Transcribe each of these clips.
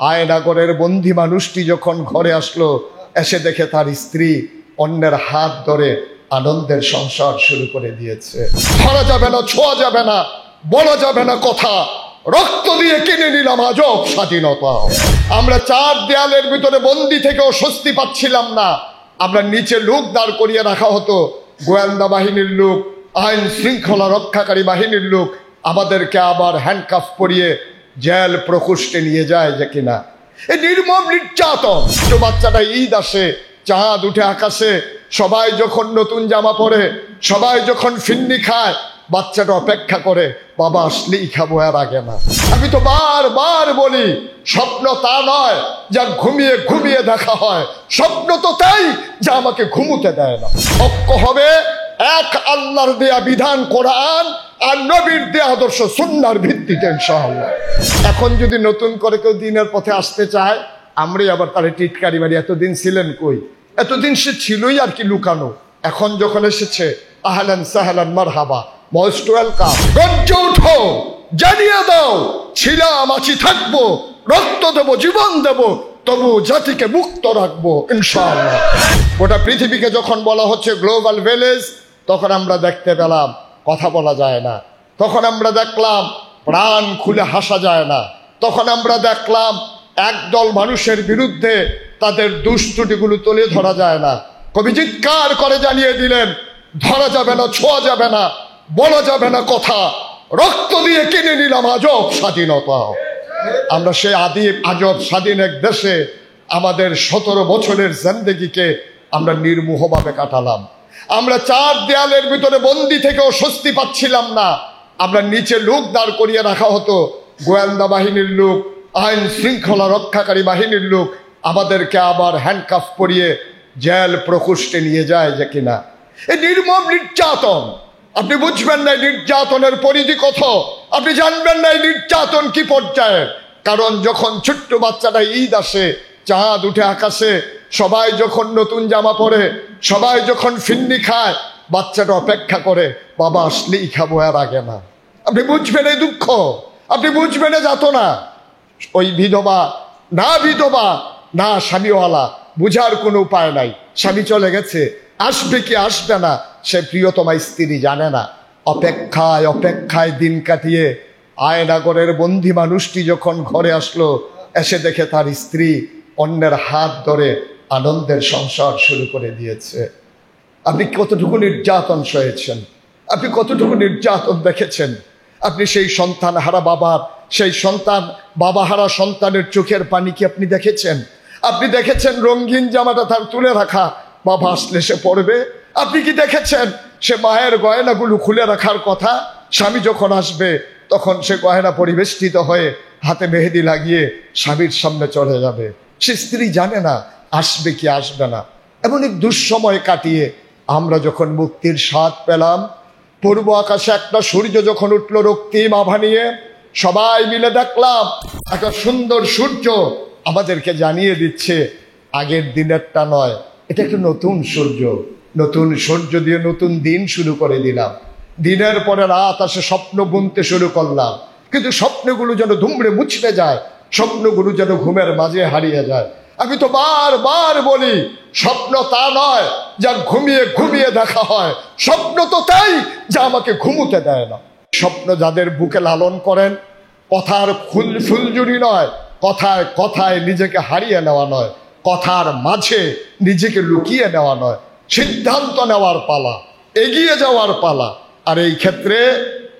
আয়নাগরের বন্দী মানুষটি যখন ঘরে আসলো, এসে দেখে তার স্ত্রী অন্যের হাত ধরে আনন্দের সংসার শুরু করে দিয়েছে। ধরা যাবে না, ছোঁয়া যাবে না, বলা যাবে না কথা, রক্ত দিয়ে কিনে নিলাম আজব স্বাধীনতা। আমরা চার দেয়ালের ভিতরে বন্দি থেকেও স্বস্তি পাচ্ছিলাম না। আমরা নিচে লোক দাঁড় করিয়ে রাখা হতো, গোয়েন্দা বাহিনীর লোক, আইন শৃঙ্খলা রক্ষাকারী বাহিনীর লোক আমাদেরকে আবার হ্যান্ডকাফ পরিয়ে জেল প্রকোষ্ঠে নিয়ে যায় যে কিনা। এই নির্মম নির্যাতন। তো বাচ্চাটা ঈদ আসে, চাঁদ উঠে আকাশে, সবাই যখন নতুন জামা পরে, সবাই যখন ফিন্নি খায়, বাচ্চাটা অপেক্ষা করে বাবা আসলেই খাবো, আর আগে না। আমি তো বারবার বলি, স্বপ্ন তা নয় যা ঘুমিয়ে ঘুমিয়ে দেখা হয়, স্বপ্ন তো তাই যা আমাকে ঘুমোতে দেয় না। ঐক্য হবে এক আল্লাহর দেয়া বিধান কোরআন আর নবীর দেয়া আদর্শ সুন্নাহর ভিত্তিতে ইনশাআল্লাহ। এখন যদি নতুন করে কেউ দিনের পথে আসতে চায়, আমরাই আবার তারে টিটকারি মারি, এতদিন ছিলেন কই? এতদিন সে ছিলই আর কি লুকানো। এখন যখন এসেছে, আহলান সাহলান মারহাবা, মোস্ট ওয়েলকাম। গর্জে উঠো, জানিয়ে দাও, ছিলাম আছি থাকবো, রক্ত দেবো, জীবন দেবো, তবু জাতিকে মুক্ত রাখবো ইনশাআল্লাহ। গোটা পৃথিবীকে যখন বলা হচ্ছে গ্লোবাল ভিলেজ, তখন আমরা দেখতে পেলাম কথা বলা যায় না। তখন আমরা দেখলাম প্রাণ খুলে হাসা যায় না। তখন আমরা দেখলাম একদল মানুষের বিরুদ্ধে তাদের দুষ্ত্রুটিগুলো তুলে ধরা যায় না। কবি চিৎকার করে জানিয়ে দিলেন, ধরা যাবে না, ছোঁয়া যাবে না, বলা যাবে না কথা, রক্ত দিয়ে কিনে নিলাম আজব স্বাধীনতা। আমরা সেই আজব স্বাধীন এক দেশে আমাদের 17 বছরের জিন্দেগিকে আমরা নির্মোহভাবে কাটালাম। আমরা চার দেয়ালের ভিতরে বন্দি থেকেও স্বস্তি পাচ্ছিলাম না। আমরা নিচে লোক দাঁড় করিয়ে রাখা হতো, গোয়েন্দা বাহিনীর লোক, আইন শৃঙ্খলা রক্ষাকারী বাহিনীর লোক আমাদেরকে আবার হ্যান্ডকাফ পরিয়ে জেল প্রকোষ্ঠে নিয়ে যায় যে কিনা। এই নির্মম নির্যাতন। আপনি বুঝবেন না নির্যাতনের পরিধি কত, আপনি জানবেন না এই নির্যাতন কি পর্যায়ের। কারণ যখন ছোট্ট বাচ্চাটা ঈদ আসে, চাঁদ উঠে আকাশে, সবাই যখন নতুন জামা পরে, সবাই যখন ফিন্নি খায়, বাচ্চাটা অপেক্ষা করে বাবা আসলেই খাবো, আর আগে না। আপনি বুঝবেন এই দুঃখ, আপনি বুঝবেন এই যাতনা। ওই বিধবা না স্বামীওয়ালা, বুঝার কোনো উপায় নাই। স্বামী চলে গেছে, আসবে কি আসবে না সে প্রিয়তমা স্ত্রী জানে না। অপেক্ষায় অপেক্ষায় দিন কাটিয়ে আয়নাগরের বন্দী মানুষটি যখন ঘরে আসলো, এসে দেখে তার স্ত্রী অন্যের হাত ধরে আনন্দের সংসার শুরু করে দিয়েছে। আপনি কতটুকু নির্যাতন সয়েছেন, আপনি কতটুকু নির্যাতন দেখেছেন। আপনি সেই সন্তান হারা বাবার, সেই সন্তান বাবা হারা সন্তানের চোখের পানি কি আপনি দেখেছেন? আপনি দেখেছেন রঙিন জামাটা তার তুলে রাখা, বাবা আসলে সে পড়বে? আপনি কি দেখেছেন সে মায়ের গয়নাগুলো খুলে রাখার কথা? স্বামী যখন আসবে তখন সে গয়না পরিবেষ্টিত হয়ে হাতে মেহেদি লাগিয়ে স্বামীর সামনে চলে যাবে। সে স্ত্রী জানে না আসবে কি আসবে না। এমন এক দুঃসময় কাটিয়ে আমরা যখন মুক্তির স্বাদ পেলাম, পূর্ব আকাশে একটা সূর্য যখন উঠল রক্তিম আভা নিয়ে, সবাই মিলে দেখলাম একটা সুন্দর সূর্য আমাদেরকে জানিয়ে দিচ্ছে আগের দিনেরটা নয়, এটা একটা নতুন সূর্য। নতুন সূর্য দিয়ে নতুন দিন শুরু করে দিলাম। দিনের পরে রাত আসে, স্বপ্ন বুনতে শুরু করলাম, কিন্তু স্বপ্নগুলো যেন ধুমড়ে মুছড়ে যায়, স্বপ্নগুলো যেন ঘুমের মাঝে হারিয়ে যায়। আমি তো বারবার বলি, স্বপ্ন তা নয় যা ঘুমিয়ে ঘুমিয়ে দেখা হয়, স্বপ্ন তো তাই যা আমাকে ঘুমোতে দেয় না। স্বপ্ন যাদের বুকে লালন করেন, কথার ফুলজুরি নয়, কথায় কথায় নিজেকে হারিয়ে নেওয়া নয়, কথার মাঝে নিজেকে লুকিয়ে নেওয়া নয়, সিদ্ধান্ত নেওয়ার পালা, এগিয়ে যাওয়ার পালা। আর এই ক্ষেত্রে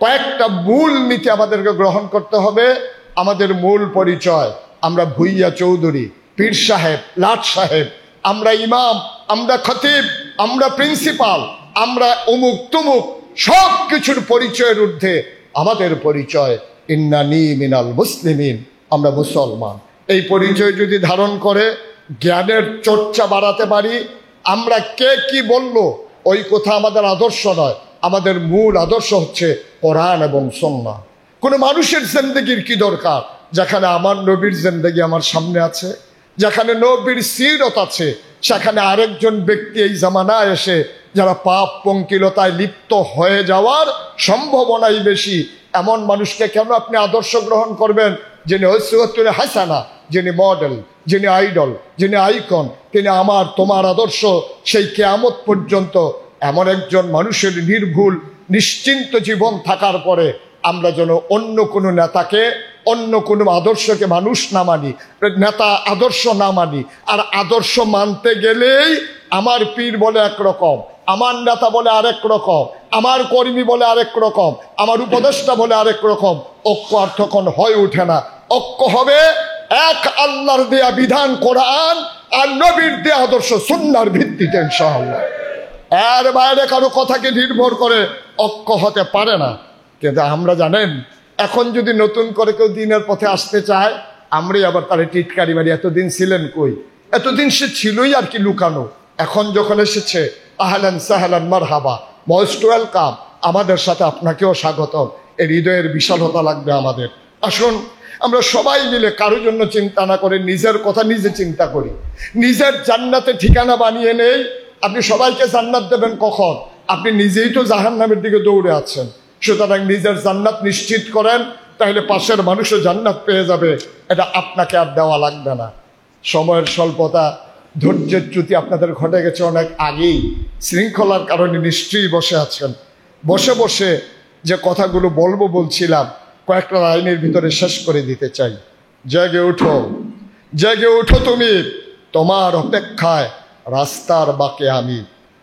কয়েকটা মূল নীতি আমাদেরকে গ্রহণ করতে হবে। আমাদের মূল পরিচয়, আমরা ভুইয়া চৌধুরী, পীর সাহেব, লাট সাহেব, আমরা ইমাম, আমরা খতিব, আমরা প্রিন্সিপাল, আমরা অমুক তুমুক, সব কিছুর পরিচয়ের ঊর্ধ্বে আমাদের পরিচয় ইন্নানি মিনাল মুসলিমিন, আমরা মুসলমান। এই পরিচয় যদি ধারণ করে জ্ঞানের চর্চা বাড়াতে পারি, আমরা কে কি বললো ওই কথা আমাদের আদর্শ নয়। আমাদের মূল আদর্শ হচ্ছে কোরআন এবং সুন্নাহ। কোনো মানুষের জিন্দেগির কি দরকার যেখানে আমার নবীর জিন্দেগি আমার সামনে আছে, যেখানে নবীর সিরত আছে, সেখানে আরেকজন ব্যক্তি এই জামানায় এসে যারা পাপ পঙ্কিলতায় লিপ্ত হয়ে যাওয়ার সম্ভাবনাই বেশি, এমন মানুষকে কেন আপনি আদর্শ গ্রহণ করবেন? যিনি উসওয়াতুন হাসানা, যিনি মডেল, যিনি আইডল, যিনি আইকন, তিনি আমার তোমার আদর্শ সেই কিয়ামত পর্যন্ত এমন একজন মানুষের নির্ভুল নিশ্চিন্ত জীবন থাকার পরে আমরা যেন অন্য কোনো নেতাকে, অন্য কোনো আদর্শকে মানুষ না মানি, নেতা আদর্শ না মানি। আর আদর্শ মানতে গেলেই আমার পীর বলে একরকম, আমার নেতা বলে আরেক রকম, আমার কর্মী বলে আরেক রকম, আমার উপদেষ্টা বলে আরেক রকম। ঐক্য আর তখন হয়ে ওঠে না। ঐক্য হবে এক আল্লাহর দেয়া বিধান কোরআন আর নবীর দেয়া আদর্শ সুন্নাহর ভিত্তিতে ইনশাআল্লাহ। এর বাইরে কারো কথাকে নির্ভর করে ঐক্য হতে পারে না। কিন্তু আমরা জানেন, এখন যদি নতুন করে কেউ দিনের পথে আসতে চায়, আমরাই আবার তারে টিটকারি মারি, এতদিন ছিলেন কই? এতদিন সে ছিলই আর কি লুকানো। এখন যখন এসেছে, আহলান সাহলান মারহাবা, মোস্ট ওয়েলকাম, আমাদের সাথে আপনাকেও স্বাগতম। এই হৃদয়ের বিশালতা লাগবে আমাদের। আসুন আমরা সবাই মিলে কারো জন্য চিন্তা না করে নিজের কথা নিজে চিন্তা করি, নিজের জান্নাতে ঠিকানা বানিয়ে নেই। আপনি সবাইকে জান্নাত দেবেন কখন? আপনি নিজেই তো জাহান্নামের দিকে দৌড়ে আছেন। সুতরাং নিজের জান্নাত নিশ্চিত করেন, তাহলে পাশের মানুষও জান্নাত পেয়ে যাবে। এটা আপনাকে আর দেওয়া লাগবে না। সময়ের স্বল্পতা, ধৈর্যের চ্যুতি আপনাদের ঘটে গেছে অনেক আগেই। শৃঙ্খলার কারণে নিশ্চয়ই বসে আছেন। বসে বসে যে কথাগুলো বলছিলাম, কয়েকটা লাইনের ভিতরে শেষ করে দিতে চাই। জেগে উঠো, জেগে উঠো তুমি, তোমার অপেক্ষায় রাস্তার বাঁকে আমি,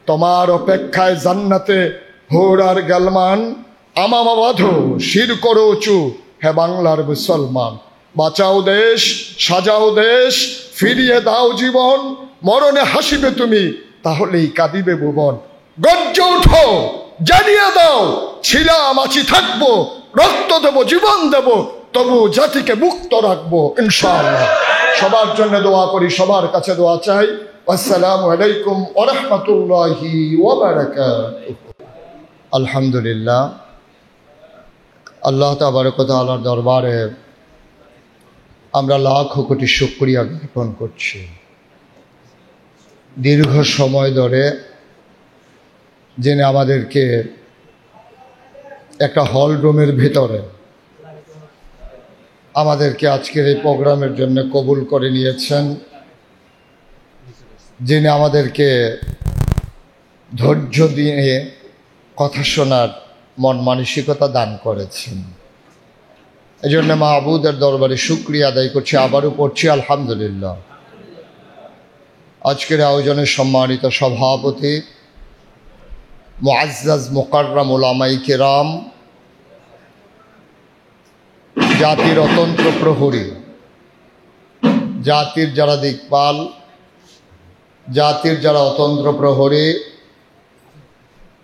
তোমার অপেক্ষায় জান্নাতে হোরার গালমান, আমামা বাঁধো শির করো উঁচু, হে বাংলার মুসলমান। বাঁচাও দেশ, সাজাও দেশ, ফিরিয়ে দাও জীবন, মরণে হাসিবে তুমি, তাহলেই কাঁদিবে ভুবন। গর্জে উঠো, জানিয়ে দাও, ছিলাম আছি থাকবো, রক্ত দেবো, জীবন দেবো, তবু জাতিকে মুক্ত রাখবো ইনশাআল্লাহ। সবার জন্য দোয়া করি, সবার কাছে দোয়া চাই। আসসালামু আলাইকুম ওয়া রাহমাতুল্লাহি ওয়া বারাকাতুহু। আলহামদুলিল্লাহ, আল্লাহ তাবারক ওয়া তাআলার দরবারে আমরা লাখো কোটি শুকরিয়া জ্ঞাপন করছি। দীর্ঘ সময় ধরে যিনি আমাদেরকে একটা হল রুমের ভিতরে আমাদেরকে আজকের এই প্রোগ্রামের জন্য কবুল করে নিয়েছেন, যিনি আমাদেরকে ধৈর্য দিয়ে কথা শোনার মন মানসিকতা দান করেছেন, এই জন্য মাহবুদের দরবারে শুকরিয়া আদায় করছি। আবারও পড়ছি আলহামদুলিল্লাহ। আজকের আয়োজনের সম্মানিত সভাপতি মুআজ্জাজ মুকাররম উলামায়ে কিরাম, জাতির অতন্ত্র প্রহরী, জাতির যারা দিকপাল, জাতির যারা অতন্ত্র প্রহরী,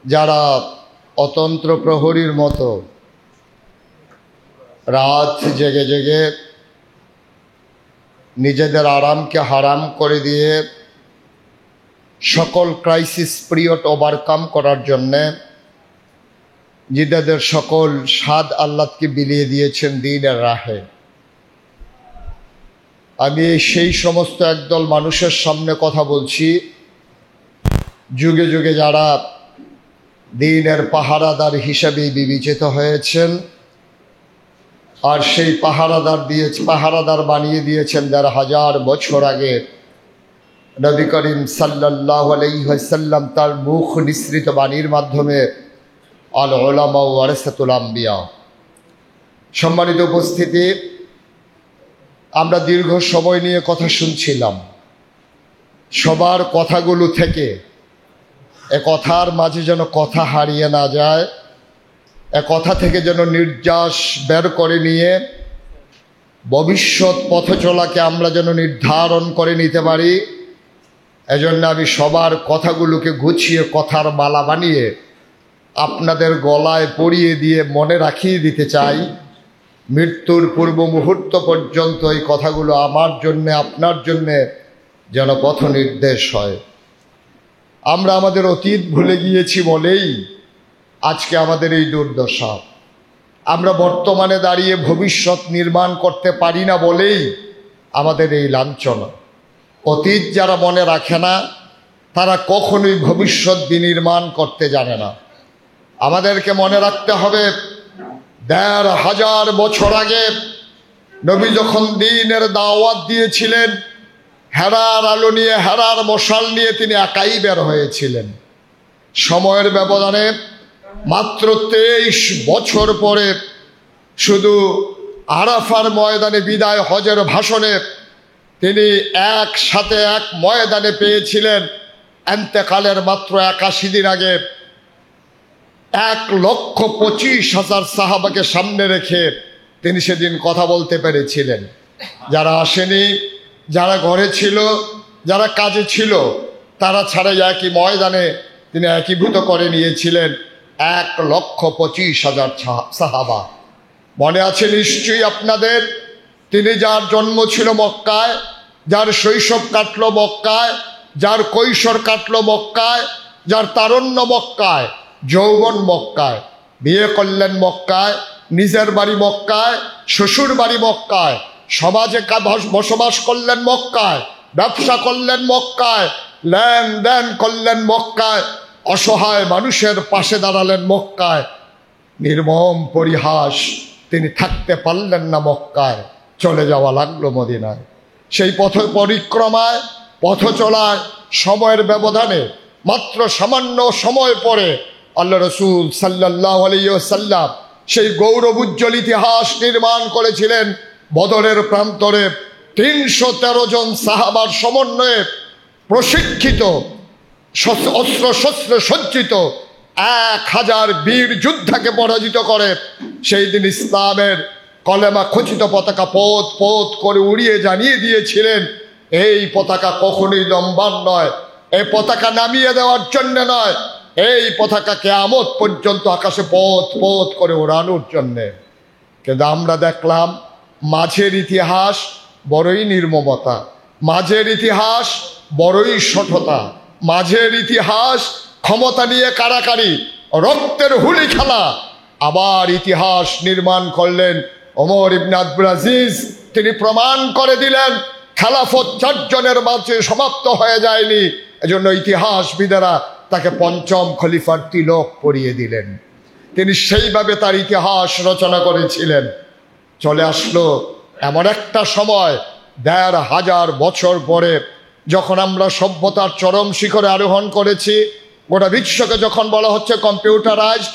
যারা অতন্ত্র প্রহরীর মতো রাত জেগে জেগে নিজেদের আরামকে হারাম করে দিয়ে সকল ক্রাইসিস পিরিয়ড ওভারকাম করার জন্যে নিজেদের সকল স্বাদ আহ্লাদকে বিলিয়ে দিয়েছেন দ্বীনের রাহে। আমি সেই সমস্ত একদল মানুষের সামনে কথা বলছি, যুগে যুগে যারা দ্বীনের পাহারাদার হিসেবেই বিবেচিত হয়েছেন, আর সেই পাহারাদার বানিয়ে দিয়েছেন ১৫০০ বছর আগে নবী করিম সাল্লাল্লাহু আলাইহি ওয়াসাল্লাম তার মুখ নিঃসৃত বাণীর মাধ্যমে। আল উলামা ওয়ারাসাতুল আম্বিয়া। সম্মানিত উপস্থিতি, আমরা দীর্ঘ সময় নিয়ে কথা শুনছিলাম। সবার কথাগুলো থেকে এ কথার মাঝে যেন কথা হারিয়ে না যায়, এ কথা থেকে যেন নির্যাস বের করে নিয়ে ভবিষ্যৎ পথ চলাকে আমরা যেন নির্ধারণ করে নিতে পারি। এজন্য আমি সবার কথাগুলোকে গুছিয়ে কথার মালা বানিয়ে আপনাদের গলায় পরিয়ে দিয়ে মনে রাখিয়ে দিতে চাই। মৃত্যুর পূর্ব মুহূর্ত পর্যন্ত এই কথাগুলো আমার জন্যে, আপনার জন্যে যেন পথ নির্দেশ হয়। আমরা আমাদের অতীত ভুলে গিয়েছি বলেই আজকে আমাদের এই দুর্দশা। আমরা বর্তমানে দাঁড়িয়ে ভবিষ্যৎ নির্মাণ করতে পারি না বলেই আমাদের এই লাঞ্ছনা। অতীত যারা মনে রাখে না, তারা কখনোই ভবিষ্যৎ বিনির্মাণ করতে জানে না। আমাদেরকে মনে রাখতে হবে ১৫০০ বছর আগে নবী যখন দ্বীনের দাওয়াত দিয়েছিলেন, হেরার আলো নিয়ে, হেরার মশাল নিয়ে তিনি একাই বের হয়েছিলেন। সময়ের ব্যবধানে মাত্র 23 বছর পরে শুধু আরাফার ময়দানে বিদায় হজের ভাষণে তিনি একসাথে এক ময়দানে পেয়েছিলেন। এন্তেকালের মাত্র 81 দিন আগে 1,25,000 সাহাবাকে সামনে রেখে তিনি সেদিন কথা বলতে পেরেছিলেন। যারা আসেনি, যারা ঘরে ছিল, যারা কাজে ছিল, তারা ছাড়াই একই ময়দানে তিনি একীভূত করে নিয়েছিলেন 1,25,000 সাহাবা। মনে আছে নিশ্চয়ই আপনাদের, তিনি যার জন্ম ছিল মক্কায়, যার শৈশব কাটলো মক্কায়, যার কৈশোর কাটলো মক্কায়, যার তারুণ্য মক্কায়, যৌবন মক্কায়, বিয়ে করলেন মক্কায়, নিজের বাড়ি মক্কায়, শ্বশুর বাড়ি মক্কায়, সমাজে বসবাস করলেন মক্কায়, ব্যবসা করলেন মক্কায়, লেনদেন করলেন মক্কায়, অসহায় মানুষের পাশে দাঁড়ালেন মক্কায়। নির্মম পরিহাস, তিনি থাকতে পারলেন না মক্কায়, চলে যাওয়া লাগলো মদিনায়। সেই পথ পরিক্রমায়, পথ চলায় সময়ের ব্যবধানে মাত্র সামান্য সময় পরে আল্লাহ রসুল সাল্লাল্লাহু আলাইহি ওয়াসাল্লাম সেই গৌরব উজ্জ্বল ইতিহাস নির্মাণ করেছিলেন। বদরের প্রান্তরে 313 জন সাহাবার সমন্বয়ে প্রশিক্ষিত, অস্ত্র শস্ত্রে সজ্জিত 1000 বীর যোদ্ধাকে পরাজিত করে সেই দিন ইসলামের কলেমা খচিত পতাকা পোত পোত করে উড়িয়ে জানিয়ে দিয়েছিলেন, এই পতাকা কখনোই লম্বান নয়, এই পতাকা নামিয়ে দেওয়ার জন্য নয়, এই পতাকা কিয়ামত পর্যন্ত আকাশে পোত পোত করে ওড়ানোর জন্যে। কিন্তু আমরা দেখলাম মাঝের ইতিহাস বড়ই নির্মমতা, মাঝের ইতিহাস বড়ই শঠতা, মাঝের ইতিহাস ক্ষমতা নিয়ে কারাকারি, রক্তের হুলি খেলা। আবার ইতিহাস নির্মাণ করলেন ওমর ইবনে আব্দুল আজিজ। তিনি প্রমাণ করে দিলেন খেলাফত 4 জনের মাঝে সমাপ্ত হয়ে যায়নি, এজন্য ইতিহাসবিদেরা তাকে 5ম খলিফার তিলক পরিয়ে দিলেন। তিনি সেইভাবে তার ইতিহাস রচনা করেছিলেন। চলে আসলো এমন একটা সময় 1500 বছর পরে, যখন আমরা সভ্যতার চরম শিখরে আরোহণ করেছি, গোটা বিশ্বকে যখন বলা হচ্ছে কম্পিউটারাইজড,